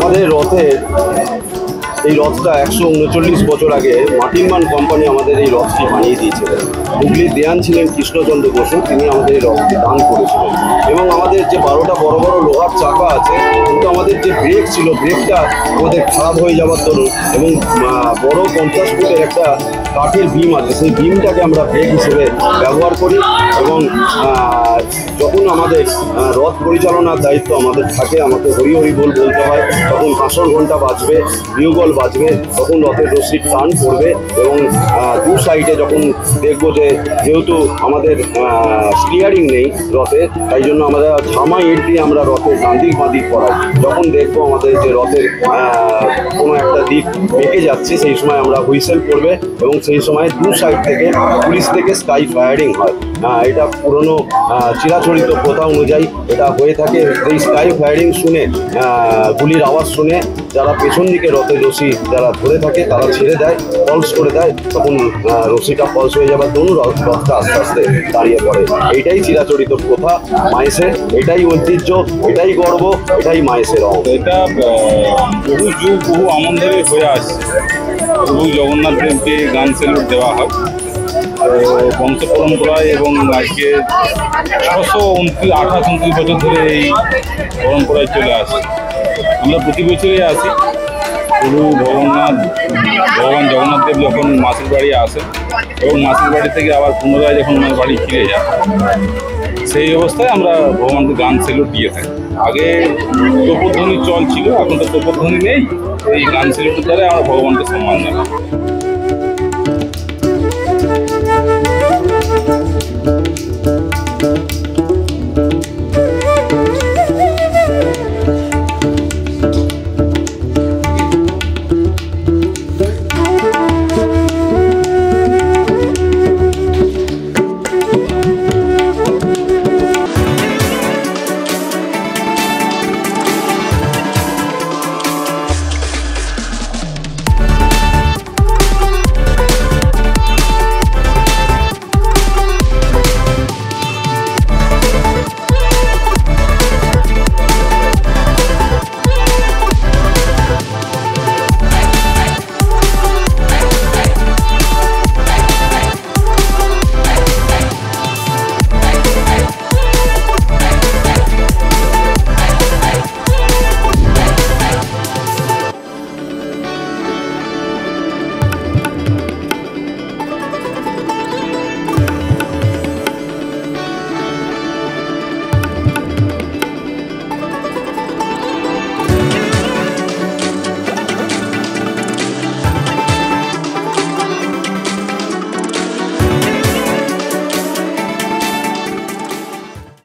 আমাদের রথের এই রথটা 139 বছর আগে মার্টিনমান কোম্পানি আমাদের এই রথটি বানিয়ে দিয়েছিলেন। হুগলির দেয়ান ছিলেন কৃষ্ণচন্দ্র বসু, তিনি আমাদের এই রথটি দান করেছিলেন। এবং আমাদের যে 12টা বড় বড় লোহার চাকা আছে, কিন্তু আমাদের যে ব্রেক ছিল, ব্রেকটা আমাদের খারাপ হয়ে যাওয়ার দরুন এবং বড় 50 ফুটের একটা কাঠের বিম আছে, সেই বিমটাকে আমরা ব্রেক হিসেবে ব্যবহার করি। এবং যখন আমাদের রথ পরিচালনার দায়িত্ব আমাদের থাকে, আমাকে হরি হরি বল বলতে হয়, তখন কাঁসর ঘণ্টা বাজবে, বিউগল বাজবে, তখন রথের রশির টান পড়বে। এবং দু সাইডে যখন দেখবো যে যেহেতু আমাদের স্টিয়ারিং নেই রথে, তাই জন্য আমরা ঝামা ইট দিয়ে আমরা রথের ডান দিক বাঁ দিক করাই। যখন দেখবো আমাদের যে রথের কোনো একটা দিক বেঁকে যাচ্ছে, সেই সময় আমরা হুইসেল পড়বে এবং সেই সময় দু সাইড থেকে পুলিশ থেকে স্কাই ফায়ারিং হয়। এটা পুরনো চিরাচরিত প্রথা অনুযায়ী এটা হয়ে থাকে। এই স্কাই ফায়ারিং শুনে, গুলির আওয়াজ শুনে যারা পেছন দিকে রথের রশি যারা ধরে থাকে তারা ছেড়ে দেয়, ফলস করে দেয়, তখন রশিটা ফলস হয়ে যাবার দরুন রথটা আস্তে আস্তে দাঁড়িয়ে পড়ে। এইটাই চিরাচরিত প্রথা মায়েসের, এটাই ঐতিহ্য, এটাই গর্ব, এটাই মায়েসের অঙ্গ। এটা বহু যুগ বহু আমল ধরে হয়ে আসছে। প্রভু জগন্নাথ দেবকে গান সেলুট দেওয়া হয় বংশ পরম্পরায়, এবং আজকে 629 বছর ধরে এই পরম্পরায় চলে আসে। আমরা প্রতি বছরই আসি। প্রভু ভগবান জগন্নাথ দেব যখন মাসির বাড়ি আসেন এবং মাসির বাড়ি থেকে আবার পুনরায় যখন ওনার বাড়ি ফিরে যান, সেই অবস্থায় আমরা ভগবানকে গান সেলুট দিয়ে থাকি। আগে তোপধ্বনির চল ছিল, এখন তো তোপধ্বনি নেই। এই গান সেলুটের দ্বারা আমরা ভগবানকে সম্মান জানাই।